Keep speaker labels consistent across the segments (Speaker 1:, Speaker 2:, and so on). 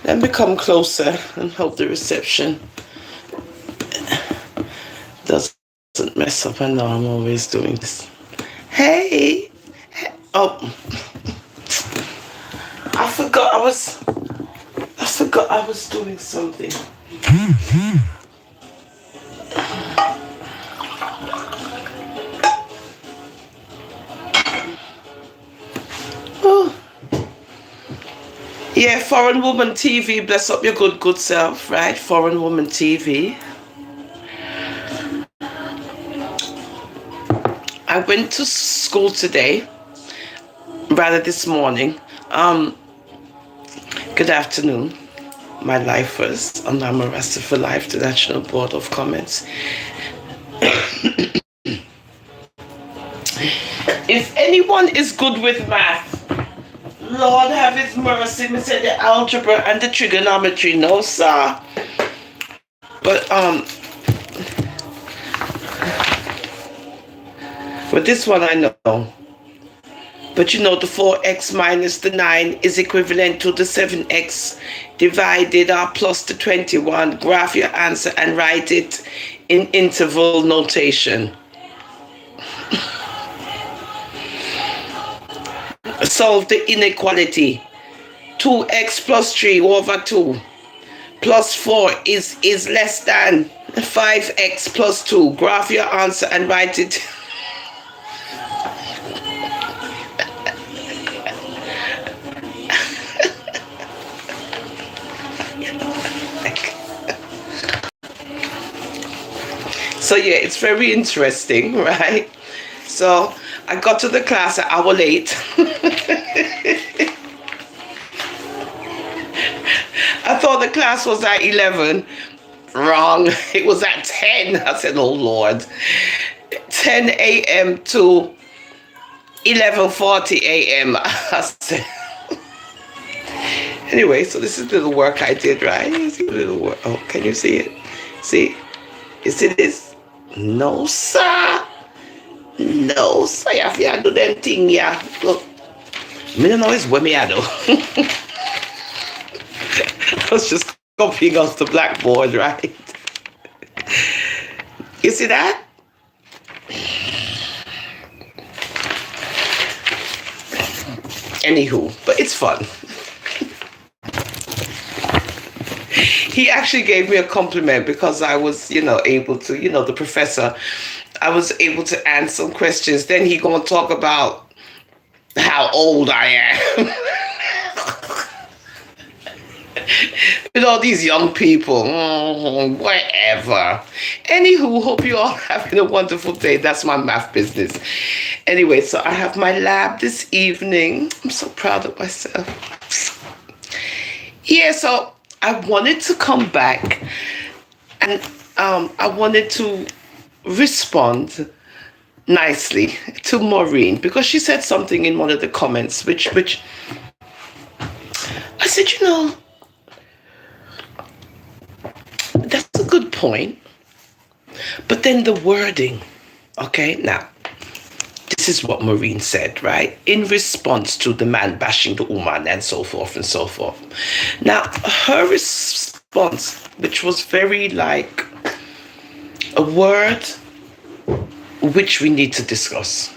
Speaker 1: Let me come closer and hope the reception doesn't mess up. I know I'm always doing this. Hey! Oh, I forgot I was doing something. Oh. Yeah, Foreign Woman TV, bless up your good self, right? Foreign Woman TV. I went to school today, rather this morning. Good afternoon, my lifers. I'm Rasta for Life, the National Board of Comments. If anyone is good with math, Lord have his mercy, me said the algebra and the trigonometry, no sir. But this one I know. But you know the 4x minus the 9 is equivalent to the 7x divided or plus the 21. Graph your answer and write it in interval notation. Solve the inequality. 2x plus 3 over 2 plus 4 is less than 5x plus 2. Graph your answer and write it. So yeah, it's very interesting, right? So I got to the class an hour late. I thought the class was at 11. Wrong. It was at 10. I said, oh Lord. 10 a.m. to 11:40 a.m. I said, anyway, so this is the little work I did, right? See the little work. Oh, can you see it? See? You see this? No, sir. No, sir. You have to do them thing, yeah. Look. I don't know it's what me I do. I was just copying off the blackboard, right? You see that? Anywho, but it's fun. He actually gave me a compliment because I was, able to, the professor, I was able to answer some questions. Then he gonna talk about how old I am. With all these young people, whatever. Anywho, hope you all having a wonderful day. That's my math business. Anyway, so I have my lab this evening. I'm so proud of myself. Yeah, so I wanted to come back and I wanted to respond nicely to Maureen because she said something in one of the comments which I said, that's a good point. But then the wording, okay? Now, this is what Maureen said, right? In response to the man bashing the woman and so forth and so forth. Now, her response, which was very like a word which we need to discuss.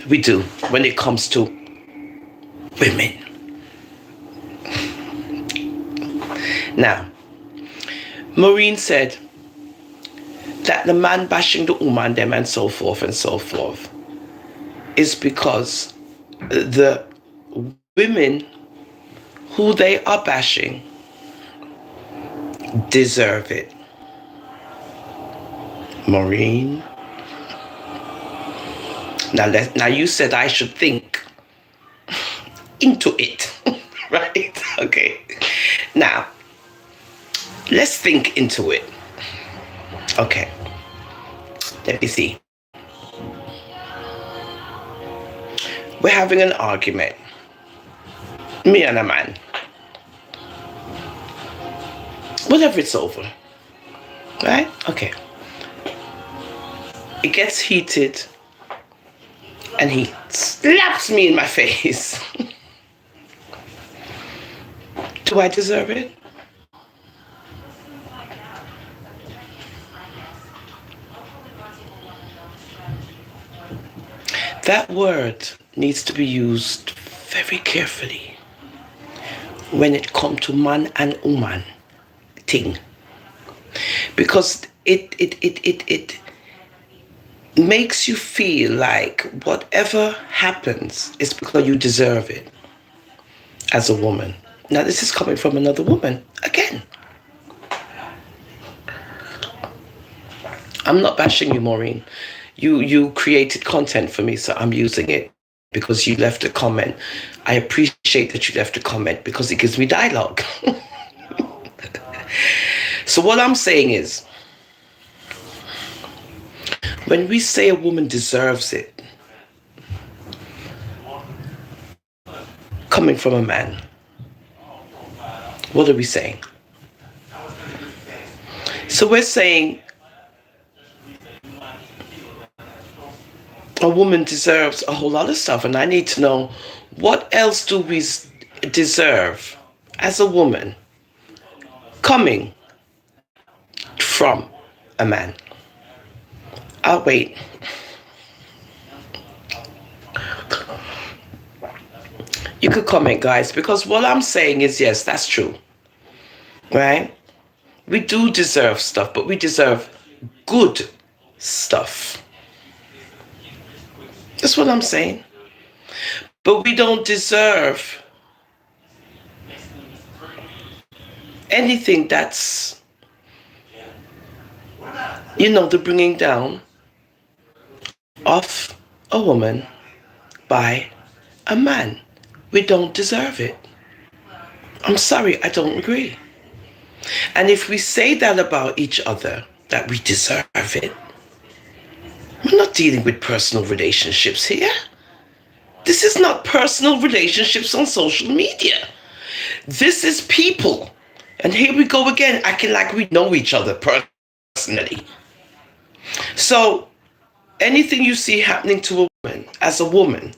Speaker 1: We do when it comes to women. Now, Maureen said that the man bashing the woman, them and so forth is because the women who they are bashing deserve it. Maureen. Now you said I should think into it, right? Okay. Now, let's think into it. Okay. Let me see. We're having an argument. Me and a man. Whatever, it's over. Right? Okay. It gets heated and he slaps me in my face. Do I deserve it? That word needs to be used very carefully when it comes to man and woman thing. Because it makes you feel like whatever happens is because you deserve it as a woman. Now this is coming from another woman. Again, I'm not bashing you, Maureen. You created content for me, so I'm using it because you left a comment. I appreciate that you left a comment because it gives me dialogue. So what I'm saying is, when we say a woman deserves it, coming from a man, what are we saying? So we're saying a woman deserves a whole lot of stuff, and I need to know, what else do we deserve as a woman coming from a man? I'll wait. You could comment, guys, because what I'm saying is, yes, that's true, right? We do deserve stuff, but we deserve good stuff. That's what I'm saying. But we don't deserve anything that's, the bringing down of a woman by a man. We don't deserve it. I'm sorry, I don't agree. And if we say that about each other, that we deserve it, we're not dealing with personal relationships here. This is not personal relationships on social media. This is people. And here we go again, acting like we know each other personally. So anything you see happening to a woman, as a woman,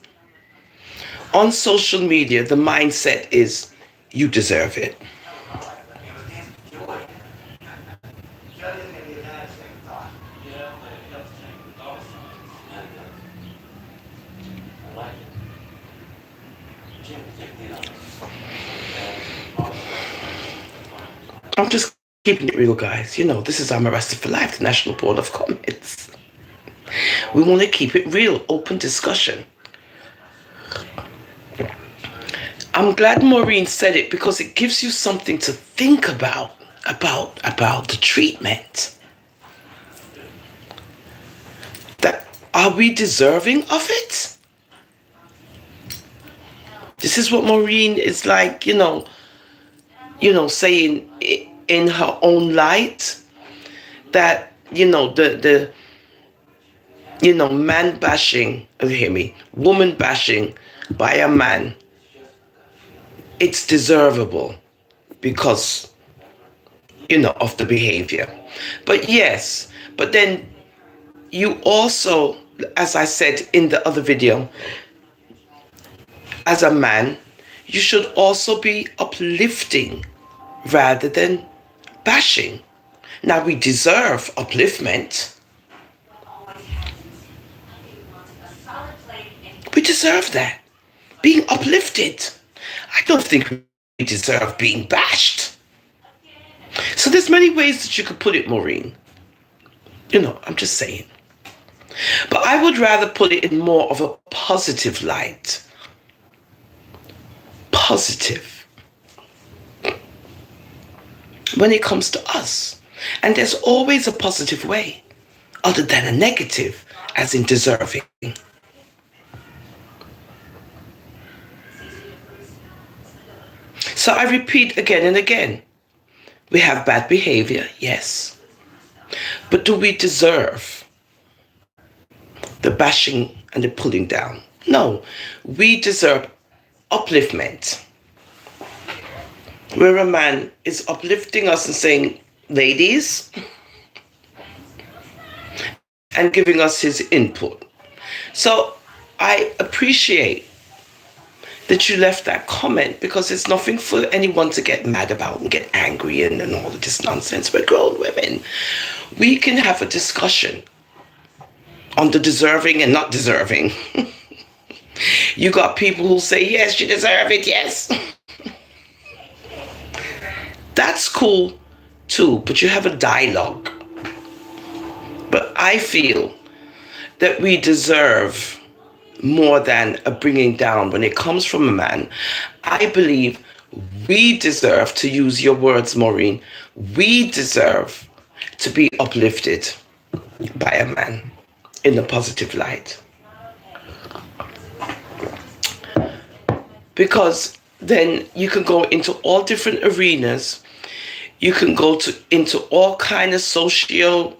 Speaker 1: on social media, the mindset is, you deserve it. I'm just keeping it real, guys. This is I'm Arrested for Life, the National Board of Comments. We want to keep it real, open discussion. I'm glad Maureen said it because it gives you something to think about the treatment. That, are we deserving of it? This is what Maureen is like, saying in her own light, that, the man bashing, hear me, woman bashing by a man, it's deservable because, of the behavior. But yes, but then you also, as I said in the other video, as a man, you should also be uplifting rather than bashing. Now, we deserve upliftment. We deserve that. Being uplifted. I don't think we deserve being bashed. So there's many ways that you could put it, Maureen. I'm just saying. But I would rather put it in more of a positive light. Positive. When it comes to us. And there's always a positive way, other than a negative, as in deserving. So I repeat again and again. We have bad behavior, yes. But do we deserve the bashing and the pulling down? No. We deserve upliftment. Where a man is uplifting us and saying, ladies, and giving us his input. So I appreciate that you left that comment, because it's nothing for anyone to get mad about and get angry and all of this nonsense. We're grown women. We can have a discussion on the deserving and not deserving. You got people who say, yes, you deserve it, yes. That's cool too, but you have a dialogue. But I feel that we deserve more than a bringing down when it comes from a man. I believe we deserve, to use your words, Maureen, we deserve to be uplifted by a man in a positive light. Because then you can go into all different arenas. You can go into all kind of socio,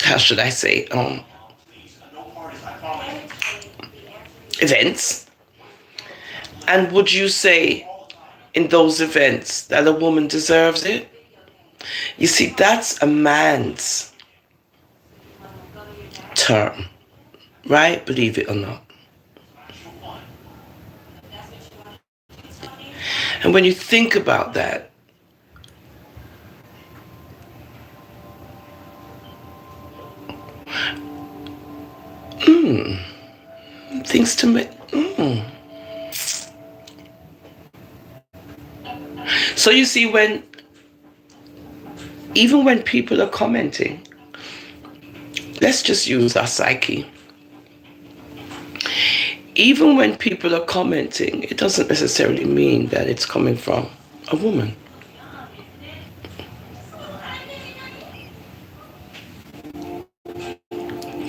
Speaker 1: how should I say, events. And would you say in those events that a woman deserves it? You see, that's a man's term, right? Believe it or not. And when you think about that, things to me. So you see, even when people are commenting, let's just use our psyche. Even when people are commenting, it doesn't necessarily mean that it's coming from a woman.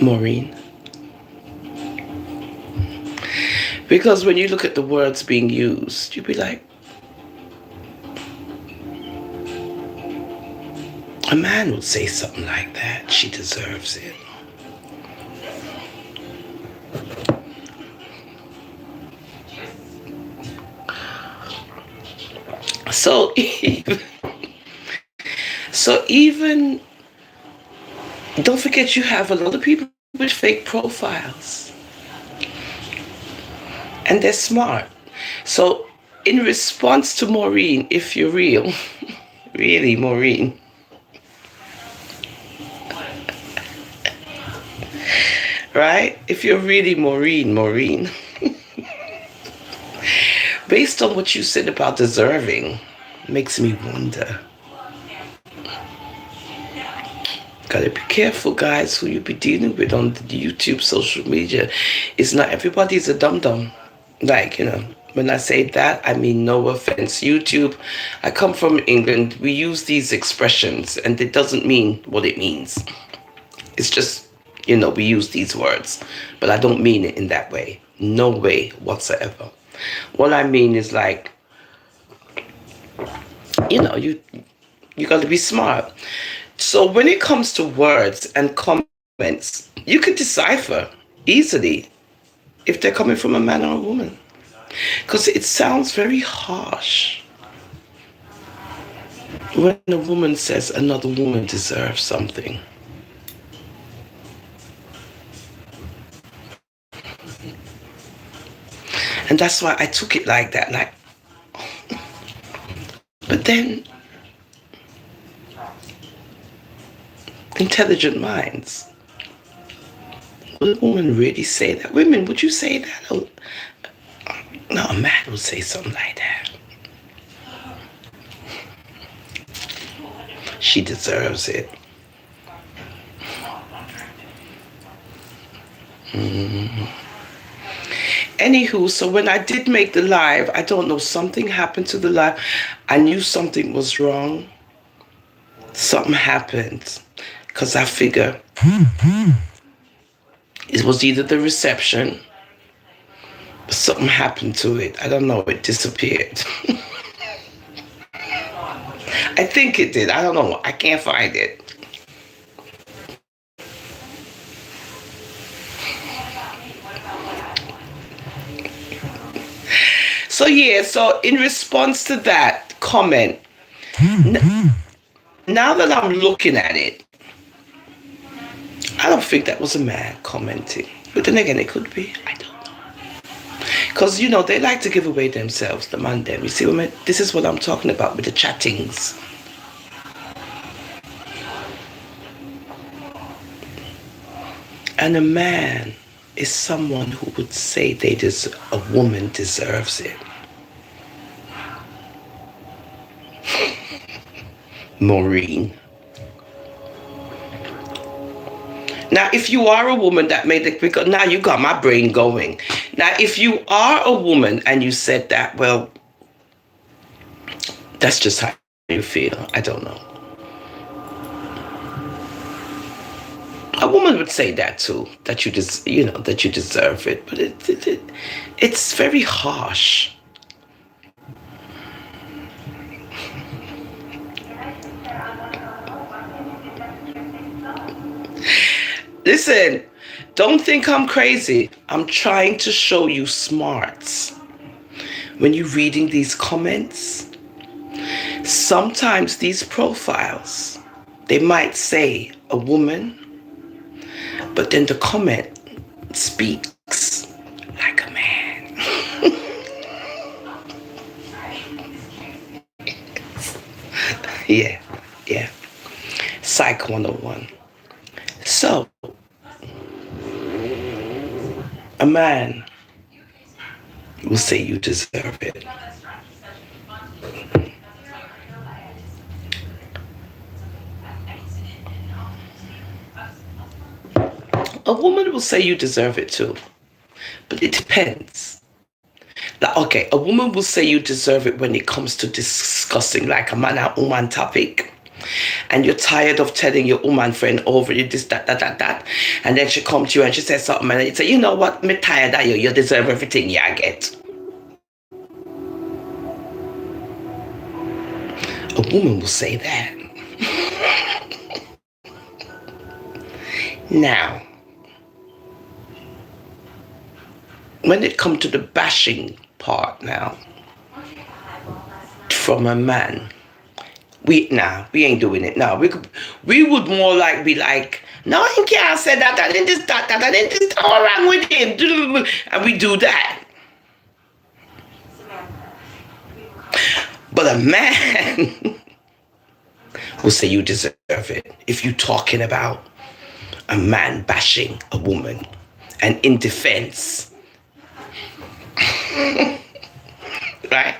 Speaker 1: Maureen. Because when you look at the words being used, you'd be like, a man would say something like that. She deserves it. So even, don't forget, you have a lot of people with fake profiles. And they're smart. So in response to Maureen, if you're real, really Maureen, right? If you're really Maureen, based on what you said about deserving, makes me wonder. Gotta be careful, guys, who you be dealing with on the YouTube, social media. It's not everybody's a dum-dum. Like, when I say that, I mean no offense. YouTube, I come from England. We use these expressions, and it doesn't mean what it means. It's just, we use these words. But I don't mean it in that way. No way whatsoever. What I mean is like, you got to be smart. So when it comes to words and comments, you can decipher easily if they're coming from a man or a woman. Because it sounds very harsh when a woman says another woman deserves something. And that's why I took it like that. Like, but then, intelligent minds. Would a woman really say that? Women, would you say that? Oh, no, a man would say something like that. She deserves it. Anywho, so when I did make the live, I don't know, something happened to the live. I knew something was wrong. Something happened. Because I figure it was either the reception, but something happened to it. I don't know, it disappeared. I think it did. I don't know. I can't find it. So yeah, so in response to that comment, now that I'm looking at it, I don't think that was a man commenting. But then again, it could be. I don't know. Because, they like to give away themselves, the man them. You see what I mean? This is what I'm talking about with the chattings. And a man is someone who would say a woman deserves it. Maureen. Now, if you are a woman that made it, because now you got my brain going. Now, if you are a woman and you said that, well, that's just how you feel. I don't know. A woman would say that too, that that you deserve it, but it's very harsh. Listen, don't think I'm crazy. I'm trying to show you smarts. When you're reading these comments, sometimes these profiles, they might say a woman, but then the comment speaks like a man. Yeah. Psych 101. So, a man will say you deserve it. A woman will say you deserve it too. But it depends. Like, okay, a woman will say you deserve it when it comes to discussing like a man and woman topic. And you're tired of telling your woman friend over you this, that. And then she comes to you and she says something and you say, you know what, me tired of you. You deserve everything you get. A woman will say that. Now, when it comes to the bashing part now, from a man, we ain't doing it now. We would more like be like, no, he can't say that, and then this, that, and then this, all wrong with him. And we do that. But a man will say you deserve it if you're talking about a man bashing a woman and in defense. Right?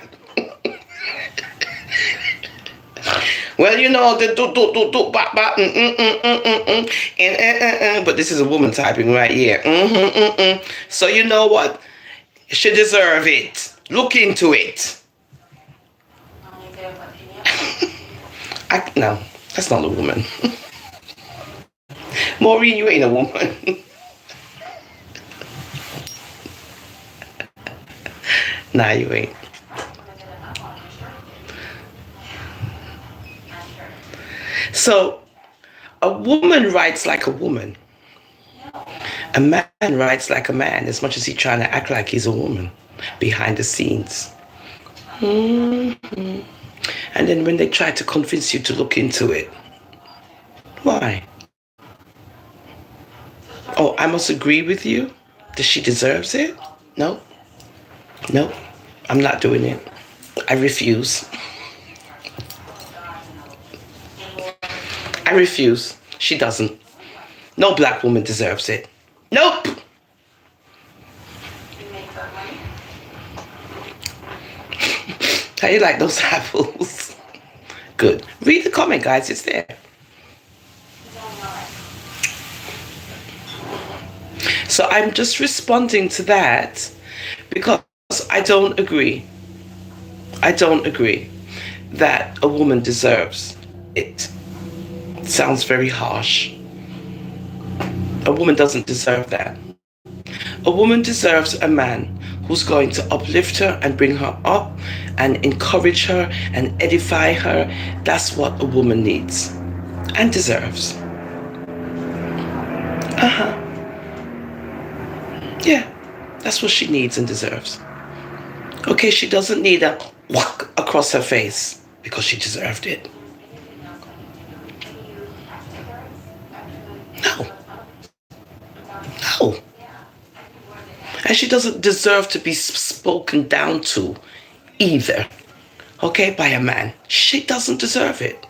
Speaker 1: Well, but this is a woman typing right here. So you know what? She deserve it. Look into it. No, that's not a woman. Maureen, you ain't a woman. Nah, you ain't. So, a woman writes like a woman. A man writes like a man, as much as he's trying to act like he's a woman behind the scenes. Mm-hmm. And then when they try to convince you to look into it, why? Oh, I must agree with you that she deserves it? No, I'm not doing it. I refuse. I refuse. She doesn't. No black woman deserves it. Nope. How you like those apples? Good. Read the comment, guys. It's there. So I'm just responding to that because I don't agree. I don't agree that a woman deserves it. It sounds very harsh. A woman doesn't deserve that. A woman deserves a man who's going to uplift her and bring her up and encourage her and edify her. That's what a woman needs and deserves. Yeah, that's what she needs and deserves. Okay, she doesn't need a whack across her face because she deserved it. No. No. And she doesn't deserve to be spoken down to either, okay, by a man. She doesn't deserve it.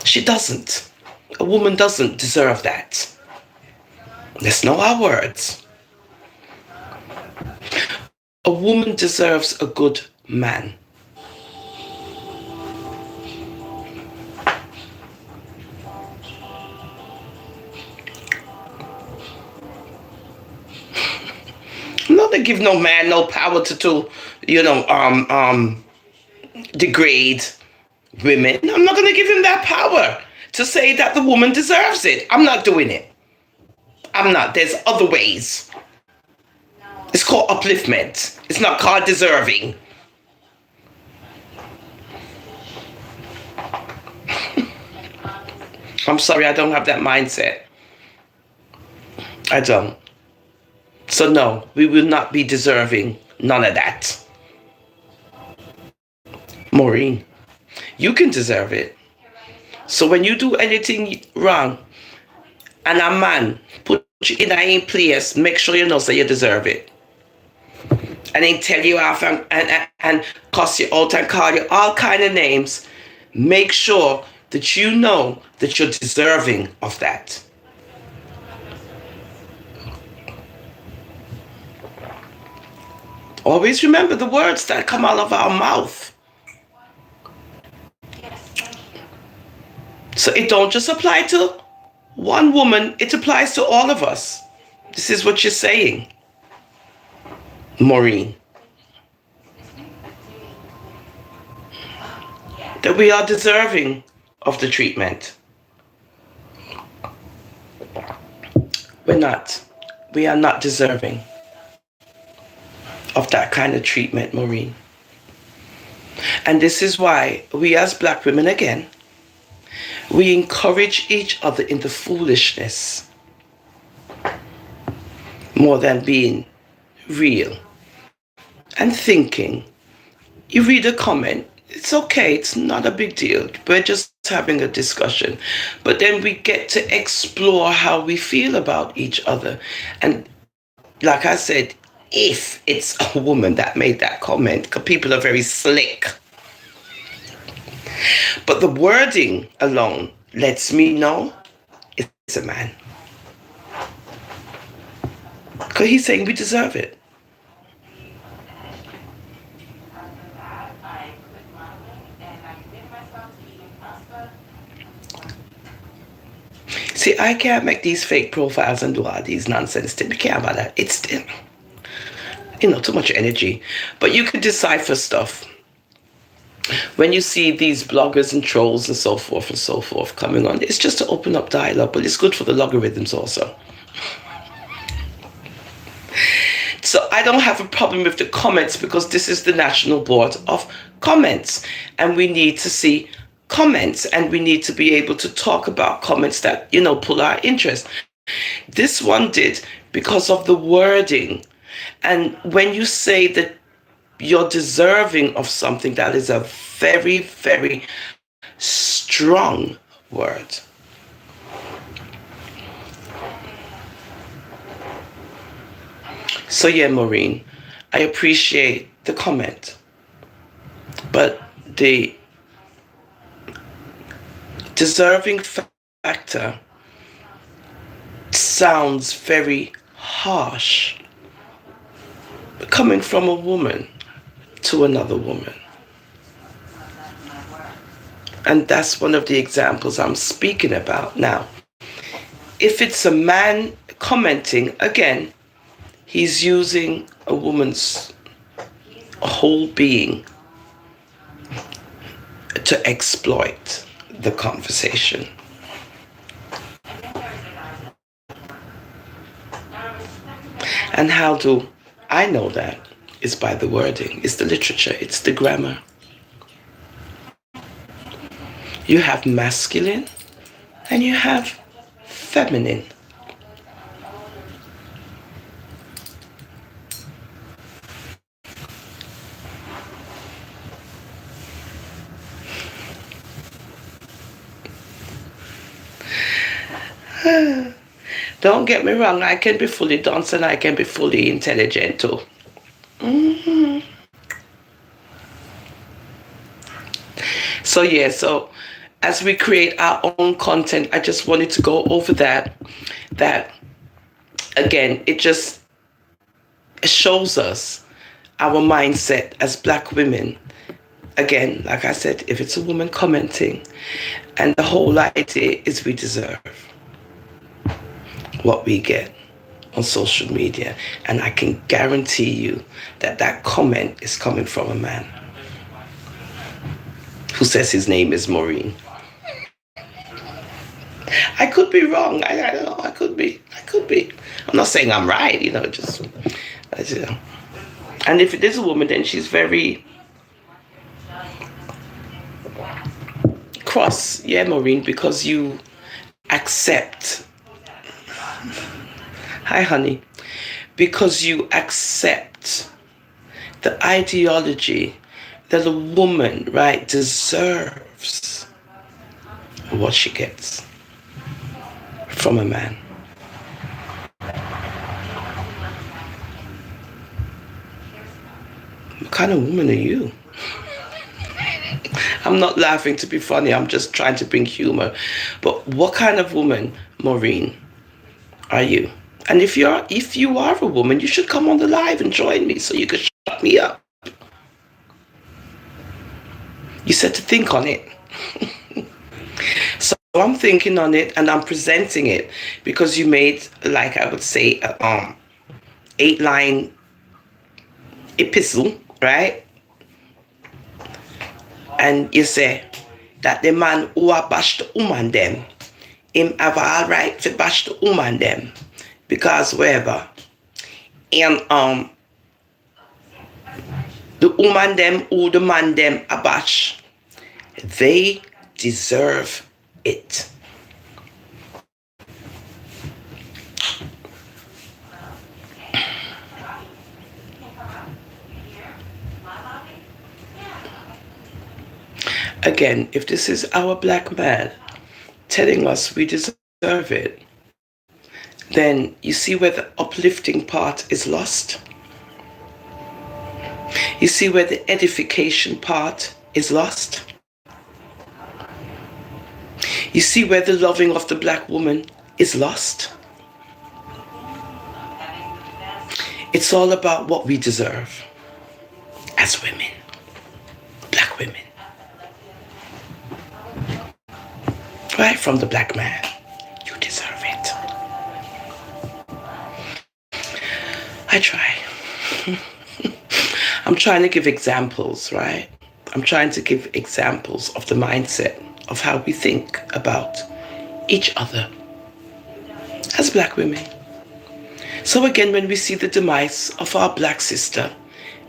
Speaker 1: She doesn't. A woman doesn't deserve that. Let's know our words. A woman deserves a good man. I'm not gonna give no man no power to degrade women. I'm not gonna give him that power to say that the woman deserves it. I'm not doing it. I'm not. There's other ways. It's called upliftment. It's not called deserving. I'm sorry, I don't have that mindset. I don't. So no, we will not be deserving none of that. Maureen, you can deserve it. So when you do anything wrong and a man put you in a place, make sure you know so you deserve it. And then tell you off and cuss you out and call you all kind of names. Make sure that you know that you're deserving of that. Always remember the words that come out of our mouth. So it don't just apply to one woman, it applies to all of us. This is what you're saying, Maureen. That we are deserving of the treatment. We're not. We are not deserving of that kind of treatment, Maureen. And this is why we as black women, again, we encourage each other in the foolishness more than being real and thinking. You read a comment, it's okay, it's not a big deal. We're just having a discussion. But then we get to explore how we feel about each other. And like I said, if it's a woman that made that comment, because people are very slick. But the wording alone lets me know it's a man. Because he's saying we deserve it. See, I can't make these fake profiles and do all these nonsense things. We can't about that. It's still, too much energy. But you can decipher stuff. When you see these bloggers and trolls and so forth coming on, it's just to open up dialogue, but it's good for the logarithms also. So I don't have a problem with the comments because this is the National Board of Comments. And we need to see comments and we need to be able to talk about comments that, pull our interest. This one did because of the wording. And when you say that you're deserving of something, that is a very, very strong word. So yeah, Maureen, I appreciate the comment, but the deserving factor sounds very harsh coming from a woman to another woman. And that's one of the examples I'm speaking about. Now, if it's a man commenting, again, he's using a woman's whole being to exploit the conversation. And how do I know that? It's by the wording, it's the literature, it's the grammar. You have masculine and you have feminine. Don't get me wrong, I can be fully dunce and I can be fully intelligent too. So yeah, so as we create our own content, I just wanted to go over that. That again, it shows us our mindset as black women. Again, like I said, if it's a woman commenting, and the whole idea is we deserve what we get on social media, and I can guarantee you that that comment is coming from a man who says his name is Maureen. I could be wrong. I don't know. I could be. I could be. I'm not saying I'm right. Just. And if it is a woman, then she's very cross. Yeah, Maureen, because you accept. Hi, honey. Because you accept the ideology that a woman, right, deserves what she gets from a man. What kind of woman are you? I'm not laughing to be funny. I'm just trying to bring humor. But what kind of woman, Maureen, are you? And if you are a woman, you should come on the live and join me so you could shut me up. You said to think on it. So I'm thinking on it and I'm presenting it because you made, like I would say, 8-line epistle, right? And you say that the man who a bash the woman them, him have all right to bash the woman them because wherever. And the woman them who the man them a bash, they deserve it. Again, if this is our black man telling us we deserve it, then you see where the uplifting part is lost. You see where the edification part is lost. You see where the loving of the black woman is lost. It's all about what we deserve as women, black women. Right from the black man, you deserve it. I try. I'm trying to give examples, right? I'm trying to give examples of the mindset of how we think about each other as black women. So again, when we see the demise of our black sister,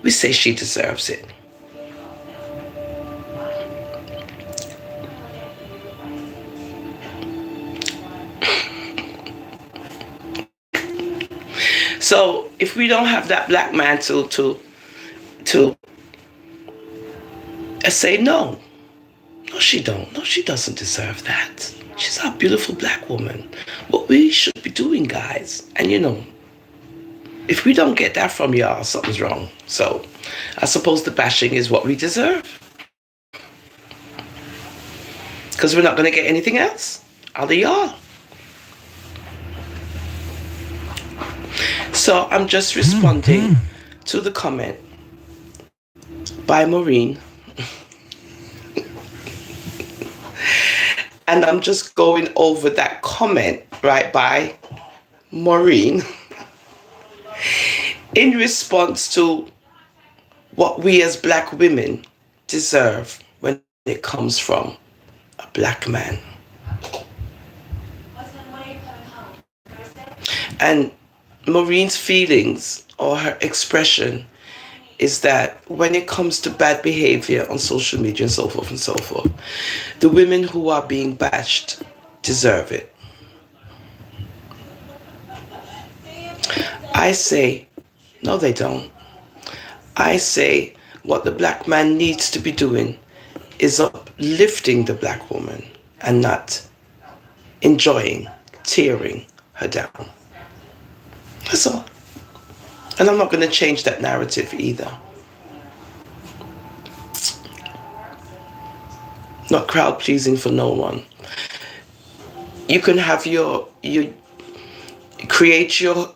Speaker 1: we say she deserves it. So if we don't have that black man to say no, she don't. No, she doesn't deserve that. She's a beautiful black woman. What we should be doing, guys, and if we don't get that from y'all, something's wrong. So I suppose the bashing is what we deserve. Because we're not going to get anything else out of y'all. So I'm just responding to the comment by Maureen. And I'm just going over that comment, right, by Maureen in response to what we as black women deserve when it comes from a black man. And Maureen's feelings or her expression is that when it comes to bad behavior on social media and so forth, the women who are being bashed deserve it. I say, no, they don't. I say what the black man needs to be doing is uplifting the black woman and not enjoying, tearing her down. That's all. And I'm not going to change that narrative either. Not crowd pleasing for no one. You can have you create your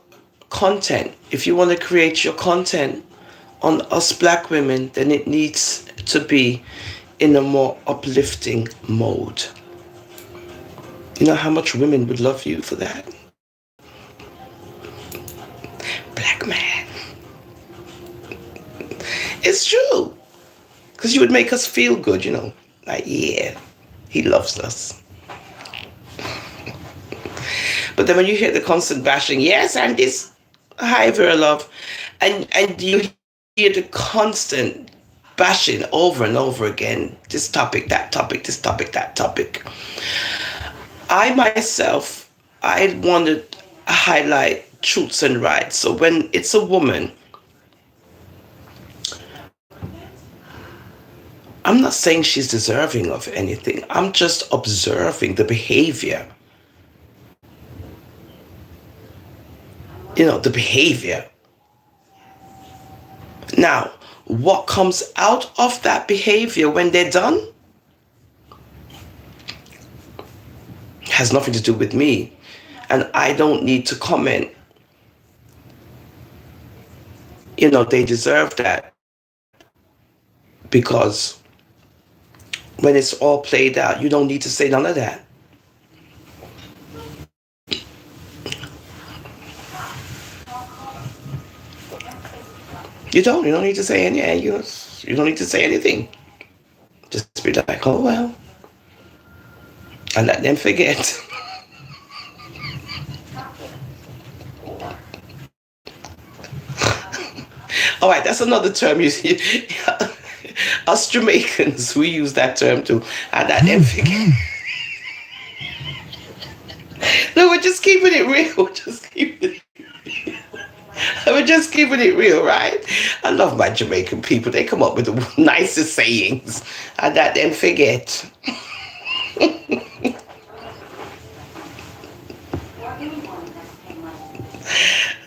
Speaker 1: content. If you want to create your content on us black women, then it needs to be in a more uplifting mode. You know how much women would love you for that? Black man. It's true. Because you would make us feel good, you know. Like, yeah, he loves us. But then when you hear the constant bashing, yes, I'm this high Vera love, and you hear the constant bashing over and over again, this topic, that topic, this topic, that topic. I myself, I want to highlight truths and rights. So when it's a woman, I'm not saying she's deserving of anything. I'm just observing the behavior. You know, the behavior. Now, what comes out of that behavior when they're done has nothing to do with me. And I don't need to comment. You know, they deserve that. Because when it's all played out, you don't need to say none of that. You don't need to say anything. You don't need to say anything. Just be like, oh well. And let them forget. All right, that's another term you see. Us Jamaicans, we use that term too. And let them forget. No, we're just keeping it real. We're just keeping it real, right? I love my Jamaican people. They come up with the nicest sayings. And let them forget.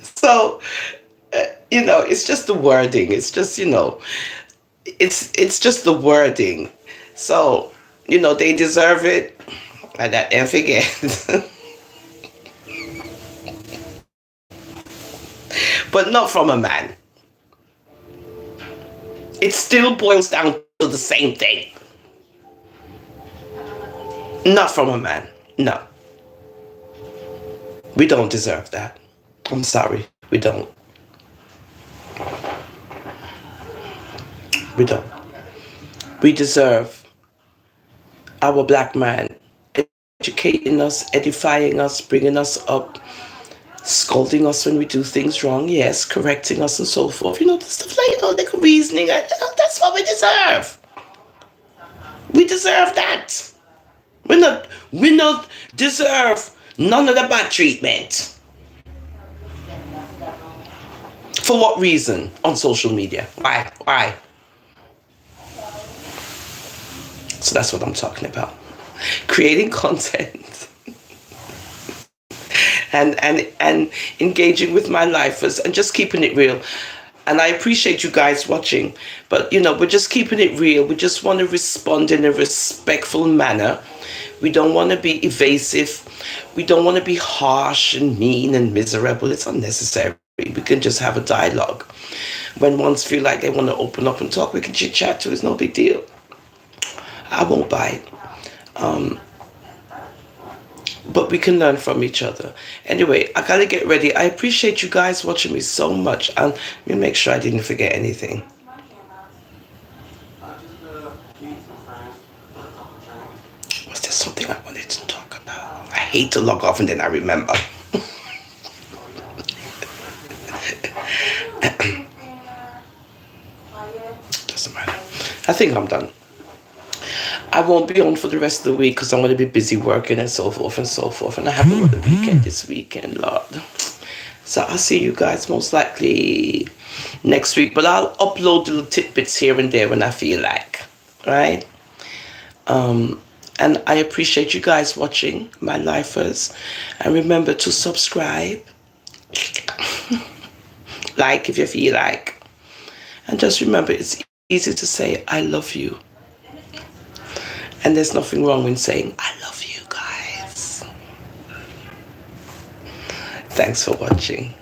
Speaker 1: So, you know, it's just the wording. It's just, you know, it's just the wording. So, you know, they deserve it. And that and forget. But not from a man. It still boils down to the same thing. Not from a man. No. We don't deserve that. I'm sorry. We don't. We don't. We deserve our black man educating us, edifying us, bringing us up, scolding us when we do things wrong, yes, correcting us and so forth. You know, stuff like, you know, like reasoning. That's what we deserve. We deserve that. We not deserve none of the bad treatment. For what reason? On social media. Why? So that's what I'm talking about. Creating content and engaging with my lifers and just keeping it real. And I appreciate you guys watching, but you know, we're just keeping it real. We just want to respond in a respectful manner. We don't want to be evasive. We don't want to be harsh and mean and miserable. It's unnecessary. We can just have a dialogue. When ones feel like they want to open up and talk, we can chit chat too. It's no big deal. I won't bite. But we can learn from each other. Anyway, I gotta get ready. I appreciate you guys watching me so much. And let me make sure I didn't forget anything. Was there something I wanted to talk about? I hate to log off and then I remember. Doesn't matter. I think I'm done. I won't be on for the rest of the week because I'm going to be busy working and so forth and so forth. And I have another weekend this weekend, Lord. So I'll see you guys most likely next week. But I'll upload little tidbits here and there when I feel like. Right? And I appreciate you guys watching, my lifers. And remember to subscribe, like if you feel like. And just remember, it's easy to say, I love you. And there's nothing wrong with saying, I love you guys. Thanks for watching.